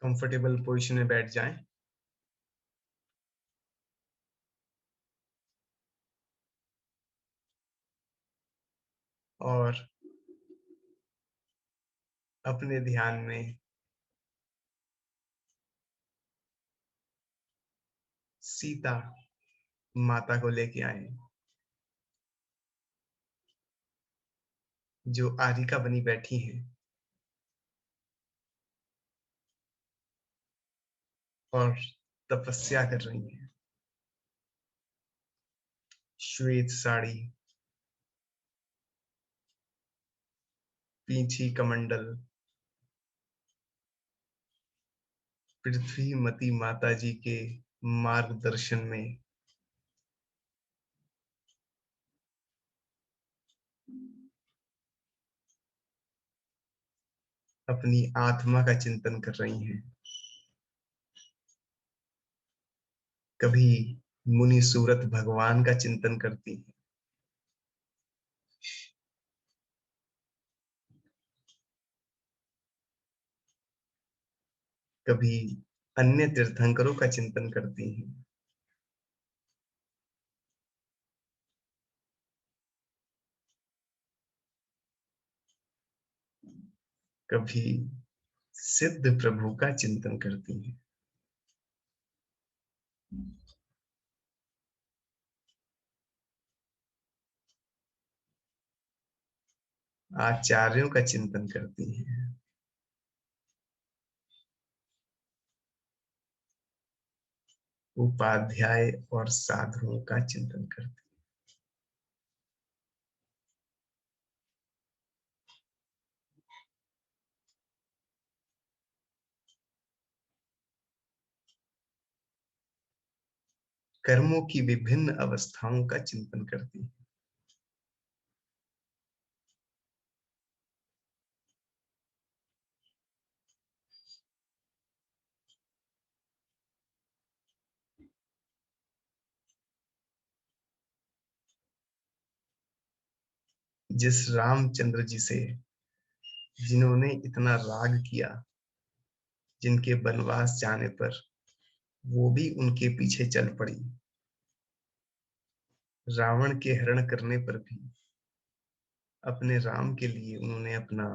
Comfortable position में बैठ जाएं और अपने ध्यान में सीता माता को लेके आए, जो आरिका बनी बैठी हैं और तपस्या कर रही हैं। श्वेत साड़ी, पींछी कमंडल, पृथ्वीमती माता जी के मार्गदर्शन में अपनी आत्मा का चिंतन कर रही हैं। कभी मुनि सूरत भगवान का चिंतन करती हैं, कभी अन्य तीर्थंकरों का चिंतन करती हैं। कभी सिद्ध प्रभु का चिंतन करती हैं। आचार्यों का चिंतन करती हैं। उपाध्याय और साधुओं का चिंतन करती हैं। कर्मों की विभिन्न अवस्थाओं का चिंतन करती हैं। जिस रामचंद्र जी से, जिन्होंने इतना राग किया, जिनके वनवास जाने पर वो भी उनके पीछे चल पड़ी, रावण के हरण करने पर भी अपने राम के लिए उन्होंने अपना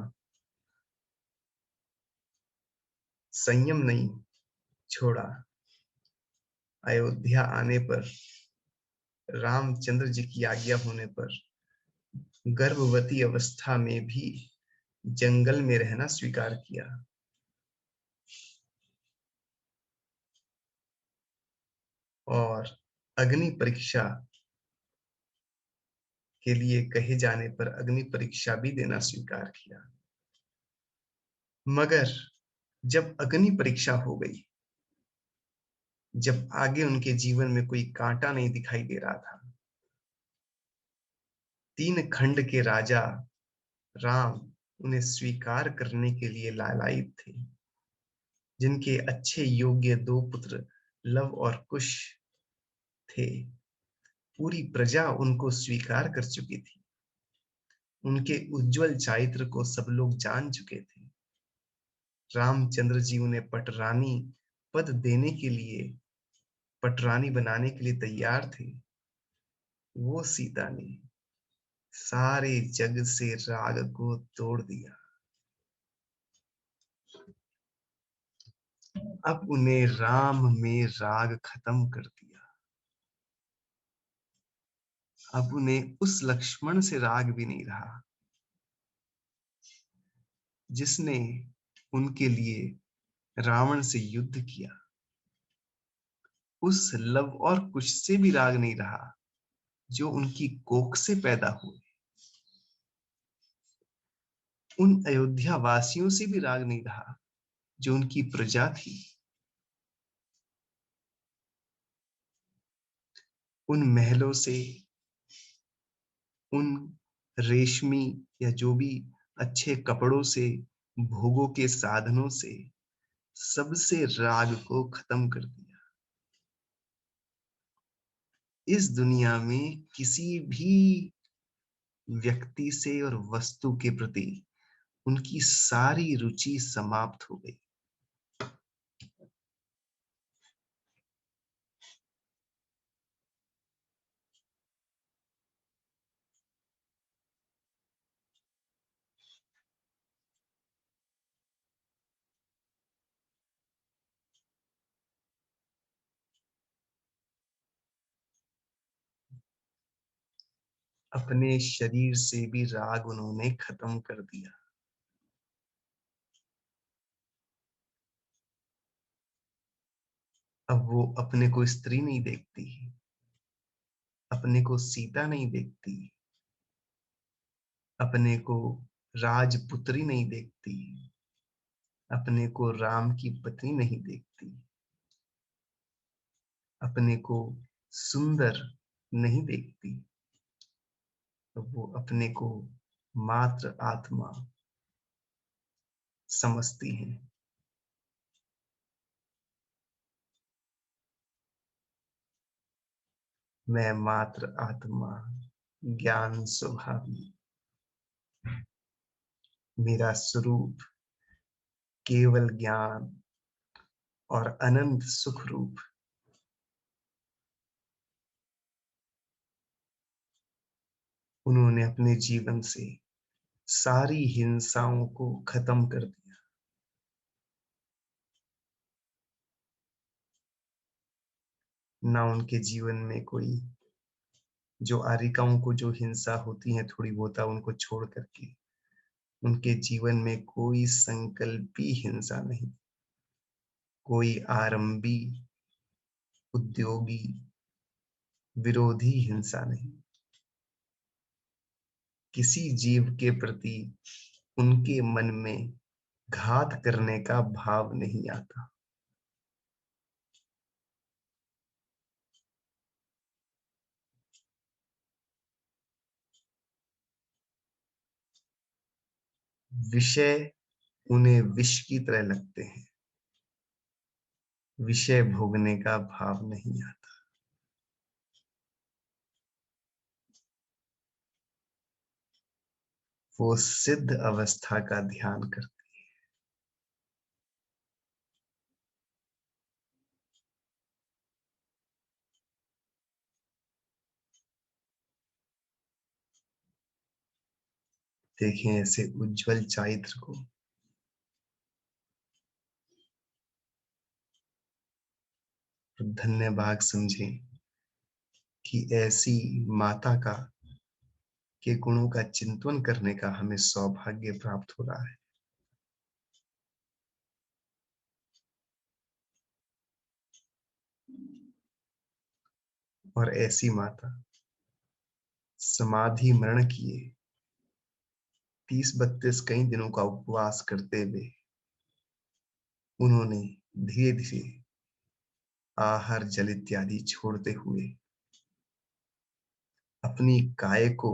संयम नहीं छोड़ा। अयोध्या आने पर, रामचंद्र जी की आज्ञा होने पर, गर्भवती अवस्था में भी जंगल में रहना स्वीकार किया। और अग्नि परीक्षा के लिए कहे जाने पर अग्नि परीक्षा भी देना स्वीकार किया। मगर जब अग्नि परीक्षा हो गई, जब आगे उनके जीवन में कोई कांटा नहीं दिखाई दे रहा था, 3 खंड के राजा राम उन्हें स्वीकार करने के लिए लालायित थे, जिनके अच्छे योग्य 2 पुत्र लव और कुश थे। पूरी प्रजा उनको स्वीकार कर चुकी थी। उनके उज्जवल चारित्र को सब लोग जान चुके थे। रामचंद्र जी उन्हें पटरानी पद देने के लिए, पटरानी बनाने के लिए तैयार थे। वो सीता ने सारे जग से राग को तोड़ दिया। अब उन्हें राम में राग खत्म कर दिया। अब उन्हें उस लक्ष्मण से राग भी नहीं रहा, जिसने उनके लिए रावण से युद्ध किया। उस लव और कुश से भी राग नहीं रहा, जो उनकी कोख से पैदा हुए। उन अयोध्या वासियों से भी राग नहीं रहा, जो उनकी प्रजा थी। उन महलों से, उन रेशमी या जो भी अच्छे कपड़ों से, भोगों के साधनों से, सबसे राग को खत्म कर दिया। इस दुनिया में किसी भी व्यक्ति से और वस्तु के प्रति उनकी सारी रुचि समाप्त हो गई। अपने शरीर से भी राग उन्होंने खत्म कर दिया। अब वो अपने को स्त्री नहीं देखती, अपने को सीता नहीं देखती, अपने को राजपुत्री नहीं देखती, अपने को राम की पत्नी नहीं देखती, अपने को सुंदर नहीं देखती। तो वो अपने को मात्र आत्मा समझती हैं। मैं मात्र आत्मा, ज्ञान स्वभावी, मेरा स्वरूप केवल ज्ञान और अनंत सुख रूप। उन्होंने अपने जीवन से सारी हिंसाओं को खत्म कर दिया। ना उनके जीवन में कोई, जो आरिकाओं को जो हिंसा होती है थोड़ी बहुत, उनको छोड़ करके उनके जीवन में कोई संकल्पी हिंसा नहीं, कोई आरंभी, उद्योगी, विरोधी हिंसा नहीं। किसी जीव के प्रति उनके मन में घात करने का भाव नहीं आता। विषय उन्हें विष की तरह लगते हैं, विषय भोगने का भाव नहीं आता। वो सिद्ध अवस्था का ध्यान करते। देखें ऐसे उज्जवल चरित्र को, धन्य भाग समझें कि ऐसी माता का के गुणों का चिंतन करने का हमें सौभाग्य प्राप्त हो रहा है। और ऐसी माता समाधि मरण किए 30-32 कई दिनों का उपवास करते हुए उन्होंने धीरे धीरे आहार जल इत्यादि छोड़ते हुए अपनी काय को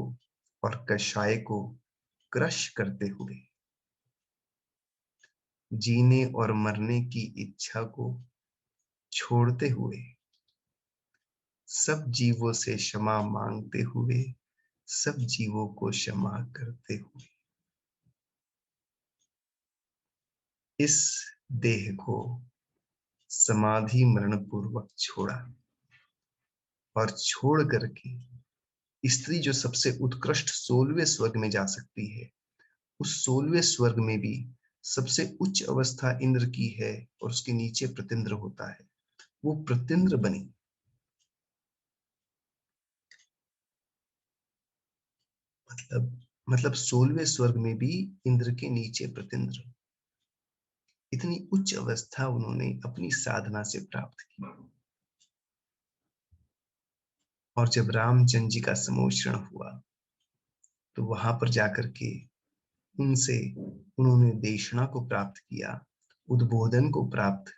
और कषाय को क्रश करते हुए जीने और मरने की इच्छा को छोड़ते हुए सब जीवों से क्षमा मांगते हुए सब जीवों को क्षमा करते हुए इस देह को समाधि मरण पूर्वक छोड़ा। और छोड़ करके स्त्री जो सबसे उत्कृष्ट 16वें स्वर्ग में जा सकती है, उस 16वें स्वर्ग में भी सबसे उच्च अवस्था इंद्र की है और उसके नीचे प्रत्यंद्र होता है, वो प्रत्यंद्र बनी। मतलब 16वें स्वर्ग में भी इंद्र के नीचे प्रत्यंद्र। इतनी उच्च अवस्था उन्होंने अपनी साधना से प्राप्त की। और जब रामचंद्र जी का समोषण हुआ तो वहां पर जाकर के उनसे उन्होंने देशना को प्राप्त किया, उद्बोधन को प्राप्त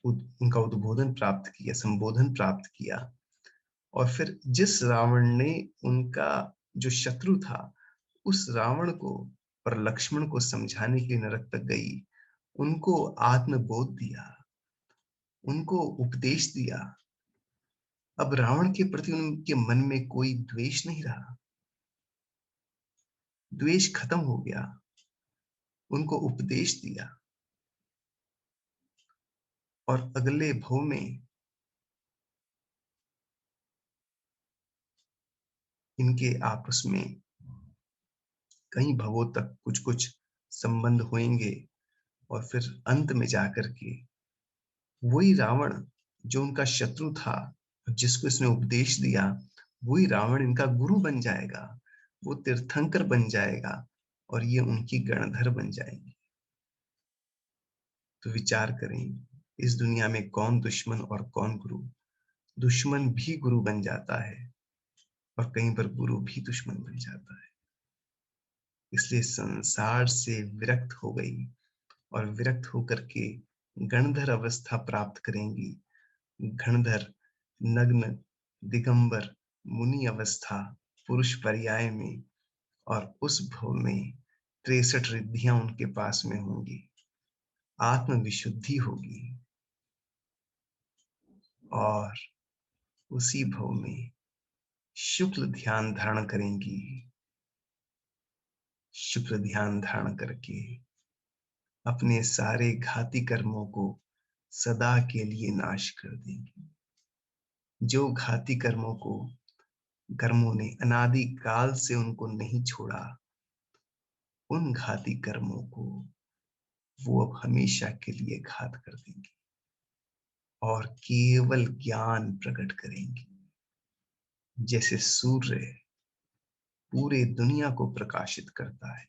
उनका उद्बोधन प्राप्त किया, संबोधन प्राप्त किया। और फिर जिस रावण ने उनका जो शत्रु था, उस रावण को और लक्ष्मण को समझाने के लिए नरक तक गई, उनको आत्मबोध दिया, उनको उपदेश दिया। अब रावण के प्रति उनके मन में कोई द्वेष नहीं रहा, द्वेष खत्म हो गया, उनको उपदेश दिया। और अगले भव में इनके आपस में कई भवों तक कुछ कुछ संबंध होंगे। और फिर अंत में जाकर के वही रावण जो उनका शत्रु था, जिसको इसने उपदेश दिया, वही रावण इनका गुरु बन जाएगा, वो तीर्थंकर बन जाएगा और ये उनकी गणधर बन जाएंगी। तो विचार करें, इस दुनिया में कौन दुश्मन और कौन गुरु। दुश्मन भी गुरु बन जाता है और कहीं पर गुरु भी दुश्मन बन जाता है। इसलिए संसार से विरक्त हो गई और विरक्त होकर के गणधर अवस्था प्राप्त करेंगी। गणधर, नग्न, दिगंबर, मुनि अवस्था पुरुष पर्याय में, और उस भव में 63 रिद्धियां उनके पास में होंगी। आत्म विशुद्धि होगी और उसी भव में शुक्ल ध्यान धारण करेंगी। शुक्ल ध्यान धारण करके अपने सारे घाती कर्मों को सदा के लिए नाश कर देंगी। जो घाती कर्मों ने अनादि काल से उनको नहीं छोड़ा, उन घाती कर्मों को वो अब हमेशा के लिए घात कर देंगी और केवल ज्ञान प्रकट करेंगी। जैसे सूर्य पूरे दुनिया को प्रकाशित करता है,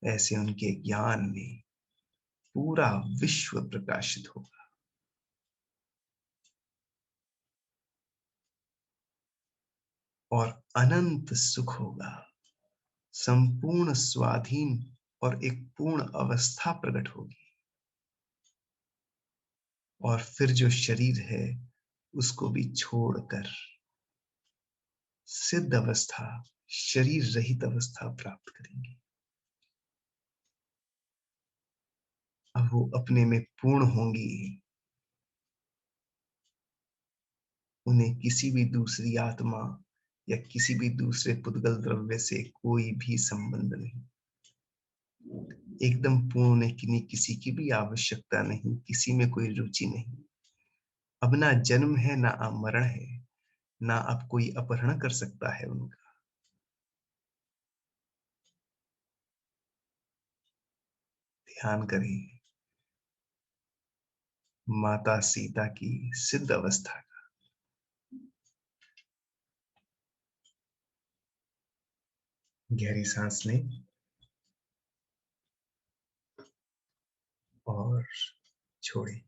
ऐसे उनके ज्ञान में पूरा विश्व प्रकाशित होगा। और अनंत सुख होगा, संपूर्ण स्वाधीन और एक पूर्ण अवस्था प्रकट होगी। और फिर जो शरीर है उसको भी छोड़कर सिद्ध अवस्था, शरीर रहित अवस्था प्राप्त करेंगे। अब वो अपने में पूर्ण होंगी। उन्हें किसी भी दूसरी आत्मा या किसी भी दूसरे पुद्गल द्रव्य से कोई भी संबंध नहीं। एकदम पूर्ण, किसी की भी आवश्यकता नहीं, किसी में कोई रुचि नहीं। अब ना जन्म है, ना मरण है, ना अब कोई अपहरण कर सकता है उनका। ध्यान करें माता सीता की सिद्ध अवस्था का। गहरी सांस लें और छोड़ें।